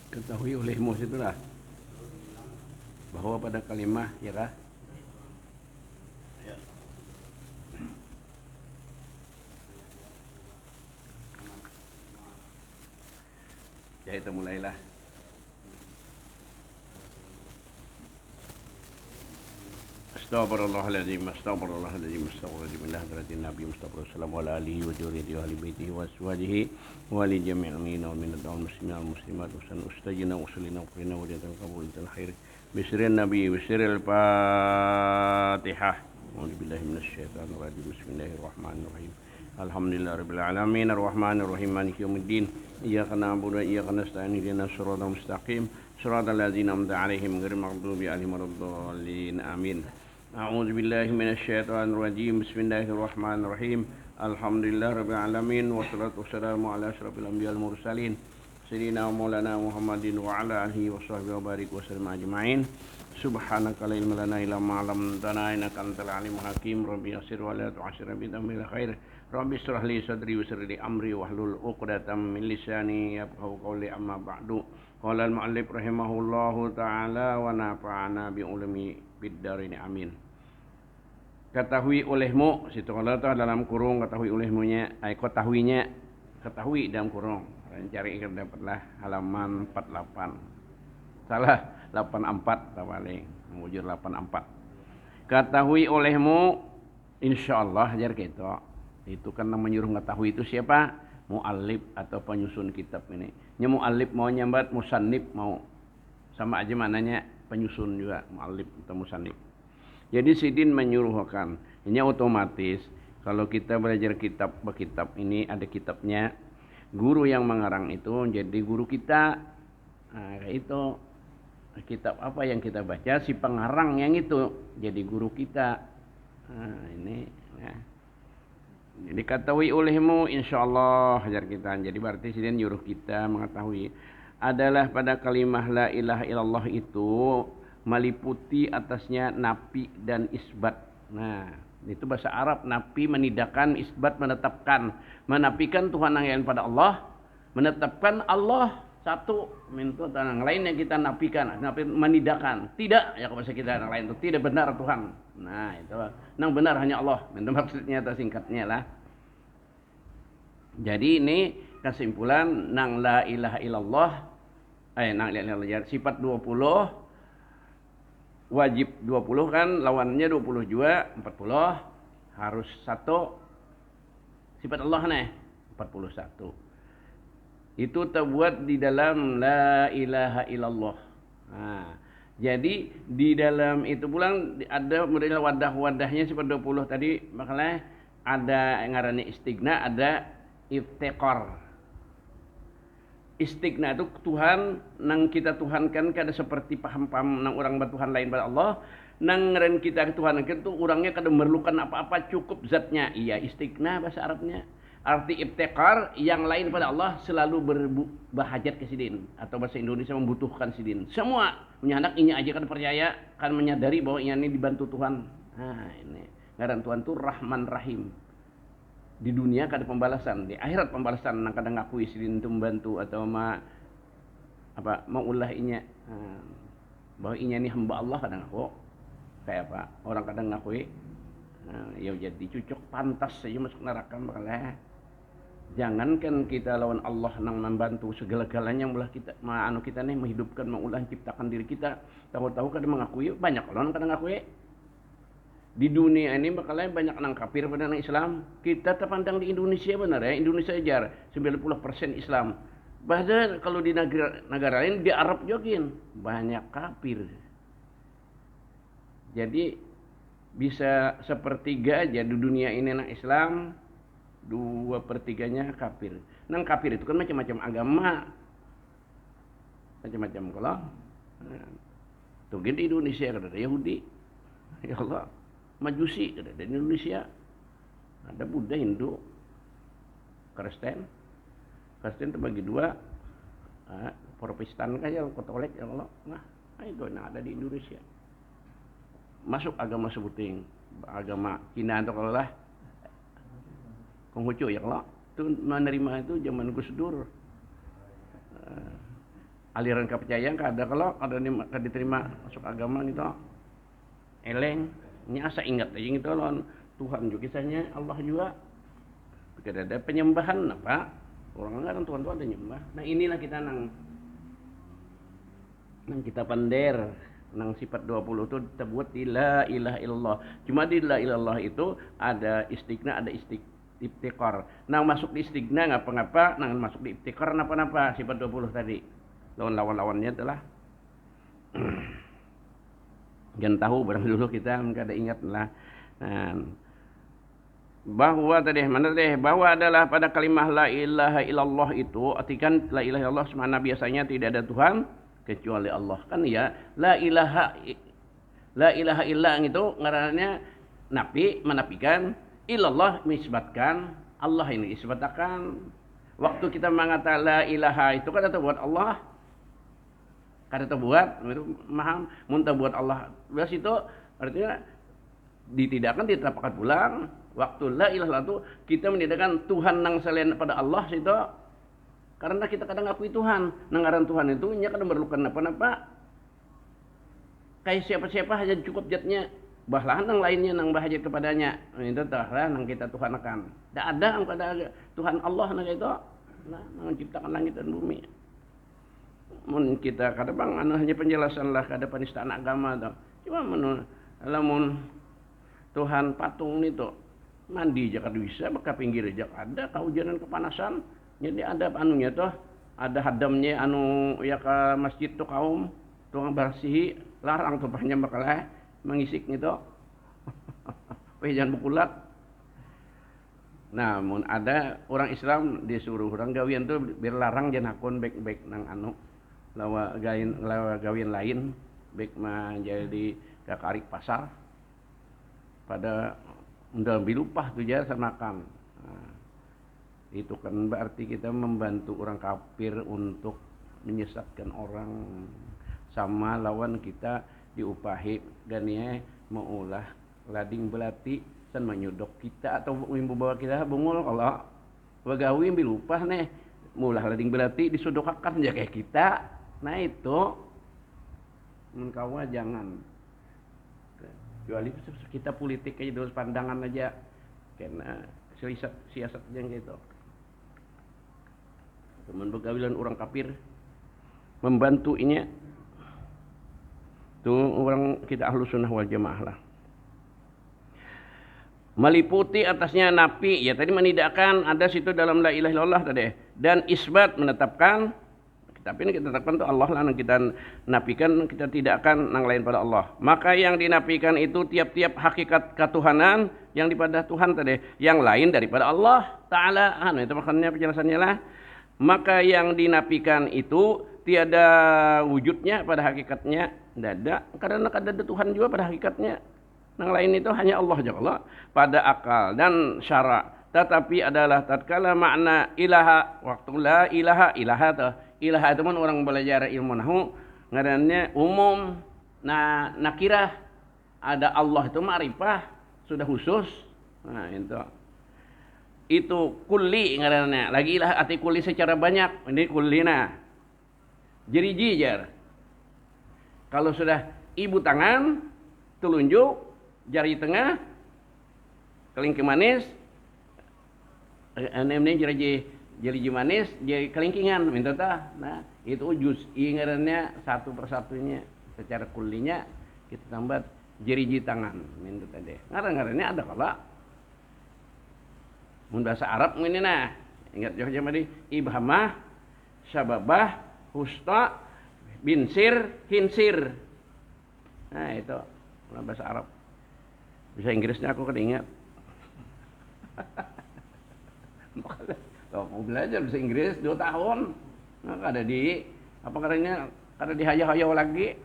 Ketahui olehmu itulah bahwa pada kalimah ya kah? Ya itu mulailah. Astagfirullahaladzim, astagfirullahaladzim, astagfirullahaladzim, ila hadratin Nabi Mustafa sallallahu ala alihi wa juriyati wa ahli baitihi wa aswajihi wa li jami'il mu'minina wal mu'minat wal muslimin wal muslimat wa san ustajina wa usulina wa qina wa jazakum qabulatul khair bisrin nabi bisril fatihah. A'udzu billahi minasyaitonir rajim. Bismillahirrahmanirrahim. Alhamdulillahirabbil alamin arrahmanir rahim maliki yaumiddin iyyaka na'budu wa iyyaka nasta'in ihdinas siratal mustaqim siratal ladzina an'amta 'alaihim ghairil maghdubi 'alaihim waladdallin amin. A'udzu billahi minasyaitonir rajim. Bismillahirrahmanirrahim. Alhamdulillahirabbil alamin wassalatu wassalamu ala asyrafil anbiya'il mursalin sayyidina wa maulana Muhammadin wa ala alihi wa sahbihi wa barik wa sallam ajma'in. Subhanaka la ilma lana illa ma 'allamtana innaka antal alimul hakim. Rabbi yassir wa la tu'assir bi tamil khair. Rabbi shrah li sadri wa yassir li amri wahlul 'uqdatam min lisani yafqahu qawli amma ba'du. Qala al-mu'allif rahimahullahu ta'ala wa nafa'ana bi ulumi bid darin amin. Ketahui olehmu, situ kalau dalam kurung ketahui olehmunya, ketahui dalam kurung. Cari dapatlah halaman 48. Salah 84 tawali, mewujud 84. Ketahui olehmu insyaallah jar kita. Itu kan menyuruh mengetahui itu siapa? Mu'allif atau penyusun kitab ini. Nya mu'allif mau nyambat, musannif mau. Sama aja mananya penyusun juga, mu'allif atau musannif. Jadi sidin menyuruhkan. Ini otomatis kalau kita belajar kitab ini ada kitabnya. Guru yang mengarang itu jadi guru kita. Nah, itu kitab apa yang kita baca si pengarang yang itu jadi guru kita. Nah, ini ya. Jadi ketahui olehmu insyaallah ajar kita. Jadi berarti sidin nyuruh kita mengetahui adalah pada kalimah la ilaha illallah itu meliputi atasnya nafi dan isbat. Nah, itu bahasa Arab. Nafi menidakan, isbat menetapkan. Menafikan Tuhan yang lain pada Allah, menetapkan Allah satu, minta yang lain yang kita nafikan, menidakan. Tidak, ya bahasa kita yang lain itu tidak benar Tuhan. Nah, itu yang benar hanya Allah. Itu maksudnya atau singkatnya lah. Jadi ini kesimpulan nang la ilaha illallah nang la ilaha illallah sifat 20 wajib 20 kan, lawannya 20 juga 40, harus satu sifat Allah nih 41. Itu terbuat di dalam la ilaha illallah. Nah, jadi di dalam itu pulang ada model wadah-wadahnya sifat 20 tadi, makanya ada yang ngarannya istighna, ada iftiqar. Istighna itu Tuhan nang kita tuhankan kada seperti paham-paham nang orang bertuhan lain pada Allah. Nang ngeren kita tuhankan itu orangnya kada memerlukan apa-apa, cukup zatnya. Iya, istighna bahasa Arabnya. Arti iftiqar yang lain pada Allah selalu berhajat ke sidin, atau bahasa Indonesia membutuhkan sidin. Semua punya anak ini aja kan percaya, kan menyadari bahwa ini dibantu Tuhan. Nah, ini ngaran Tuhan itu Rahman Rahim. Di dunia kada pembalasan, di akhirat pembalasan nang kadang ngakui sidin itu membantu atau mau ulah inya bahwa inya ini hamba Allah kadang ngaku kayak apa orang kadang ngakui ya jadi cucuk pantas saja masuk neraka makanya jangankan kita lawan Allah nang membantu segala-galanya mulah kita kita nih menghidupkan mengulah ciptakan diri kita tahu-tahu kadang mengakui banyak orang kadang ngakui. Di dunia ini bakalan banyak orang kafir pada orang Islam. Kita terpandang di Indonesia benar ya. Indonesia ajar 90% Islam. Bahkan kalau di negara lain di Arab juga banyak kafir. Jadi bisa sepertiga aja di dunia ini orang Islam, 2/3 kafir. Nang kafir itu kan macam-macam agama. Macam-macam kalau tuh di Indonesia ada Yahudi. Ya Allah. Majusi ada di Indonesia, ada Buddha, Hindu, Kristen terbagi dua, Protestan kayak Katolik ya Allah, nah itu ada di Indonesia. Masuk agama sebuting, agama Cina atau kalau lah, Konghucu ya Allah, itu menerima itu zaman Gus Dur. aliran kepercayaan kada kalau kada diterima masuk agama gitu eleng nya asa ingat aja gitu lawan Tuhan juga kisahnya Allah juga kada ada penyembahan apa orang kan Tuhan tuh ada nyembah. Nah inilah kita nang kita pander nang sifat 20 itu kita buat di la ilaha illallah. Cuma di la ilallah itu ada istighna, ada iftiqar. Nang masuk di istighna ngapa-ngapa, nang masuk di iftiqar napa-napa sifat 20 tadi. Lawan-lawannya adalah jangan tahu barang dulu kita kada ingat lah. Bahwa tadi mana teh bahwa adalah pada kalimah la ilaha illallah itu artikan la ilaha illallah semana biasanya tidak ada Tuhan kecuali Allah kan ya la ilaha illa itu ngarannya nafi menafikan illallah menisbatkan Allah ini isbatkan waktu kita mengatakan la ilaha itu kan atau buat Allah kada buat paham mun buat Allah belas itu artinya ditidakkan ditapakkan pulang waktu la ilaha itu kita menidakkan Tuhan nang selain pada Allah situ karena kita kadang ngakui Tuhan nang ngaran Tuhan itu nya kadang memerlukan apa-apa kayak siapa-siapa aja cukup jatnya bahlah nang lainnya nang bahajat kepadanya itu tahlah nang kita Tuhan akan tidak ada pada Tuhan Allah nang itu nah nang menciptakan langit dan bumi mun kita kada bang hanya penjelasan lah kada penistaan agama tuh cuma lamun Tuhan patung itu mandi aja kada bisa baka pinggir aja ada kehujanan kepanasan jadi ada anunya tuh ada hadamnya anu ya ke masjid tuh kaum tukang bersih larang tuh banyak bakal mengisik gitu jangan bukulat nah mun ada orang Islam disuruh orang gawian tuh biar larang jangan akun baik-baik nang anu lawa gawian lain baik mah jadi kakarik pasar pada undang bilupah tuh jasa makan nah, itu kan berarti kita membantu orang kafir untuk menyesatkan orang sama lawan kita diupahi gannya maulah lading belati dan menyodok kita atau membawa kita bungul kalau bagawi bilupah nih mulah lading belati disodokakan ya kayak kita nah itu mengkawa jangan kecuali kita politik aja terus pandangan aja karena siasat yang gitu teman begawilan orang kafir membantu ini tuh orang kita ahlu sunnah wal jamaah lah meliputi atasnya nafi ya tadi menidakkan ada situ dalam la ilaha illallah tadi dan isbat menetapkan tapi ini kita tetapkan itu Allah lah yang kita nafikan kita tidak akan nang lain pada Allah maka yang dinafikan itu tiap-tiap hakikat ketuhanan yang daripada Tuhan tadi yang lain daripada Allah Ta'ala itu makanya penjelasannya lah maka yang dinafikan itu tiada wujudnya pada hakikatnya tidak ada karena ada Tuhan juga pada hakikatnya yang lain itu hanya Allah Jalla pada akal dan syara tetapi adalah tatkala makna ilaha waktu la ilaha ilaha itu orang belajar ilmu nahu ngarannya umum nah nakirah ada Allah itu ma'rifah sudah khusus nah itu kulli ngarannya lagi ilah arti kulli secara banyak ini kullina jeriji jar kalau sudah ibu tangan telunjuk jari tengah kelingking manis ini jeriji manis jadi kelingkingan minta tah nah itu juz ngarannya satu persatunya secara kullinya kita tambah jeriji tangan minta tadi ngaran-ngarannya ada kalau mun bahasa Arab ini nah ingat jauh mah di ibhamah sababah husta binsir hinsir nah itu bahasa Arab bisa Inggrisnya aku kan ingat mau belajar bahasa Inggris 2 tahun nah, kada di apa katanya kada dihayau-hayau lagi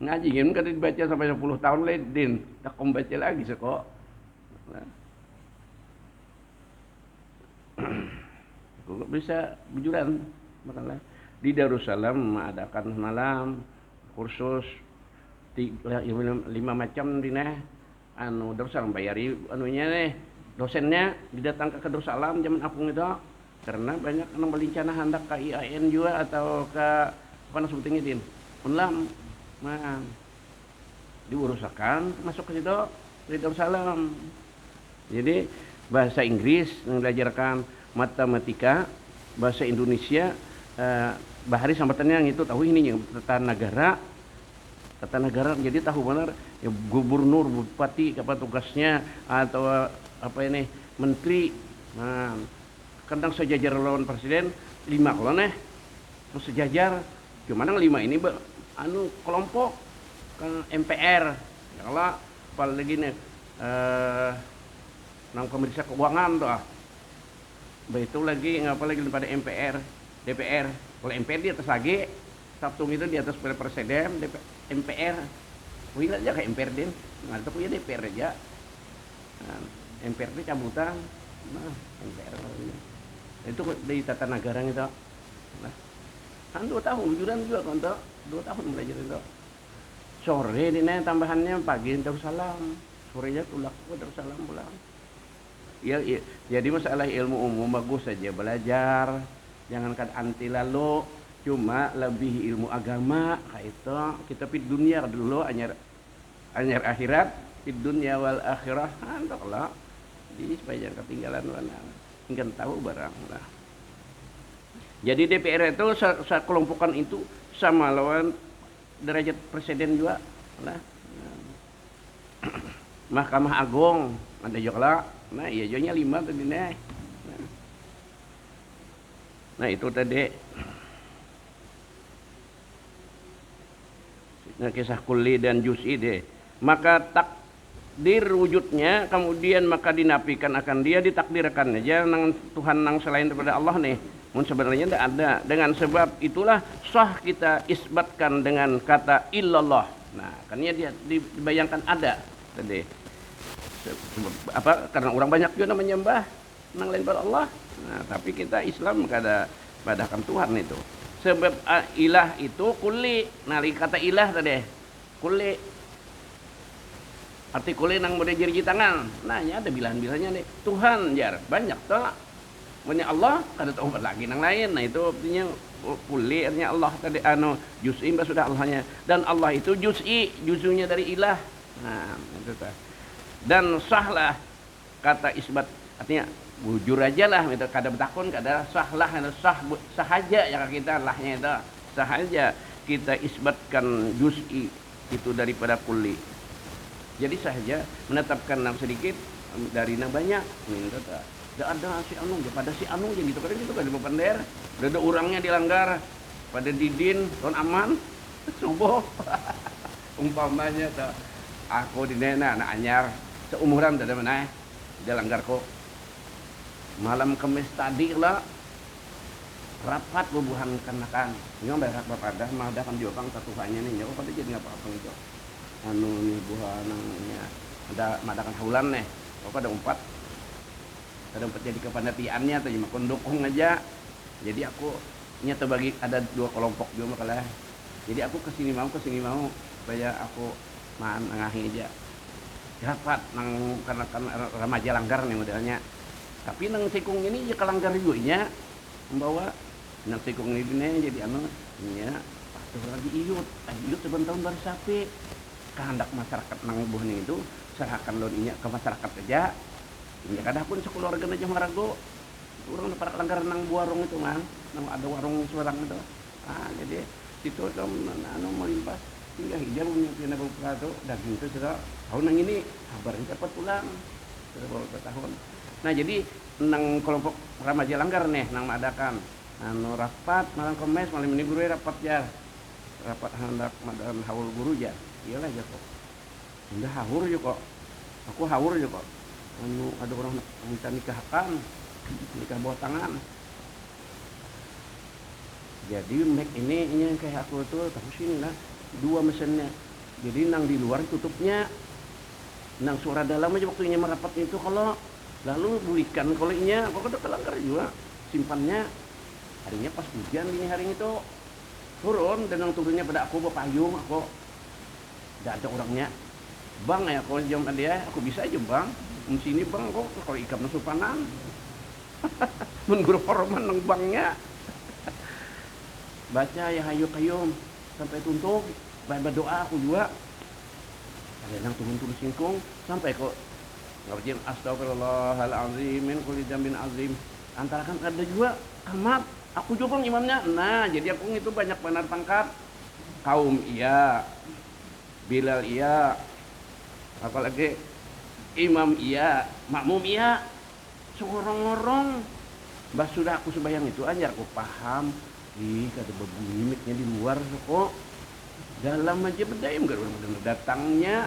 ngaji kan kada dibaca sampai 10 tahun ledin tak membaca lagi sekok nah. Kok bisa bujuran makanya di Darussalam mengadakan malam kursus 5 macam dina anu Darussalam bayari anunya nih dosennya didatangkan ke Darussalam zaman apung itu karena banyak yang berencana hendak ke IAIN juga atau ke apa nang sebutingnya din unlam nah diurusakan masuk ke situ di Darussalam. Jadi bahasa Inggris yang diajarkan, matematika, bahasa Indonesia, bahari sambatannya yang itu tahu ini tata negara jadi tahu benar ya, gubernur bupati apa tugasnya atau apa ini menteri. Nah kadang sejajar lawan presiden 5 kalau sejajar cuma 5 ini kelompok kan MPR kalau apalagi nih nang pemeriksa keuangan tuh itu lagi ngapa lagi pada MPR DPR. Kalau MPR di atas lagi Sabtu itu di atas presiden MPR wih aja kayak MPR din nggak ada punya DPR aja. Nah, MPR itu cabutan MPR itu dari tata negara itu. Nah kan 2 tahun wujudan juga kan 2 tahun belajar itu. Sore ini tambahannya pagi Darussalam, sorenya tulak ke Darussalam pulang. Ya, jadi masalah ilmu umum bagus saja belajar, jangankan anti lalu, cuma lebih ilmu agama kayak itu. Kita pid dunia dulu anyar akhirat, pid dunia wal akhirah antaklah. Jadi supaya jangan ketinggalan mana, ingin tahu barang lah. Jadi DPR itu kelompokan itu sama lawan derajat presiden juga lah. Mahkamah Agung ada juga. Nah iya jonya 5 tadi nih. Nah itu tadi. Nah kisah kulli dan juz'i deh. Maka takdir wujudnya kemudian maka dinafikan akan dia, ditakdirkan aja nang Tuhan nang selain daripada Allah nih. Sebenarnya tidak ada. Dengan sebab itulah sah kita isbatkan dengan kata illallah. Nah, karena dia dibayangkan ada tadi. Apa? Karena orang banyak juga menyembah nang lain pada Allah. Nah, tapi kita Islam kada badahkan Tuhan itu. Sebab ilah itu kulli. Nah, kata ilah tadi. Kulli. Arti kulli nang boleh jari tangan. Nah, ada bilahan-bilahannya nih. Tuhan jar banyak toh. Punya Allah kada tahu lagi nang lain. Nah itu artinya kulli artinya Allah tadi juz'i sudah Allahnya dan Allah itu juz'unya dari ilah. Nah itu tah. Dan sahlah kata isbat artinya bujur aja lah itu kada bertakun kada sahlah sahaja ya kita lahnya itu sahaja kita isbatkan juz'i itu daripada kulli. Jadi sahaja menetapkan nang sedikit dari nang banyak. Ini tah. Tidak ada si anu, pada si anu yang gitu kan itu kan bepander. Ada orangnya dilanggar pada didin, tahun aman, subuh. Umpamanya tuh, aku di nena anak anyar seumuran dari mana? Dia langgar kok. Malam Kamis tadi lah rapat bubuhan kanakan. Nyong bayar bapadah mah kan diopang satuannya nih. Nyong pada jadi apa-apa gitu. Anu nih buhan nangnya ada madakan haulan nih. Kok ada 4 ada jadi kepanitiaannya atau cuma kondukung aja. Jadi aku nyata bagi ada 2 kelompok juga makalah. Jadi aku kesini mau supaya aku ngahi aja. Dapat nang karena remaja langgar nih modelnya. Tapi nang sikung ini ya kelanggar juga nya membawa nang sikung ini jadi anu nya patuh lagi iut sebentar baru sapi. Kehendak masyarakat nang buh itu serahkan loninya ke masyarakat aja. Ya kadang pun sekeluarga aja marago. Orang para langgar nang warung itu kan, nang ada warung seorang itu. Jadi itu anu melimpah hingga hijau punya beberapa itu daging itu sudah tahun nang ini kabarnya dapat pulang sudah beberapa tahun. Nah jadi nang kelompok remaja langgar nih nang madakan anu rapat malam Kamis malam ini guru rapat ya. Rapat hendak madakan haul guru ya. Iyalah ya kok. Udah haur juga kok. Aku haur juga kok. Anu ada orang minta nikah bawah tangan. Jadi Mac ini kayak aku tuh tahu sini lah 2 mesinnya. Jadi nang di luar tutupnya, nang suara dalam aja waktunya merapat itu kalau lalu bulikan kalau inya kok ada kelanggar juga simpannya harinya pas hujan ini hari itu turun dan yang turunnya pada aku berpayung aku tidak ada orangnya bang ya kalau jam dia aku bisa aja bang sini bang kok kalau ikan nasupanan mengguru horman nang bangnya baca ya hayu qayyum sampai tuntuk, berdoa aku juga. Ada yang turun singkung sampai kok ngerjain astagfirullahaladzim min kulli dzambin azim. Antara kan ada juga amat aku juga imamnya. Nah, jadi aku itu banyak benar pangkat. Kaum iya, Bilal iya, apalagi imam iya, makmum iya, sorong-sorong. Bah sudah aku sebayang itu aja aku paham. Ih, kata berbunyi miknya di luar kok. Dalam aja berdayam gak datangnya.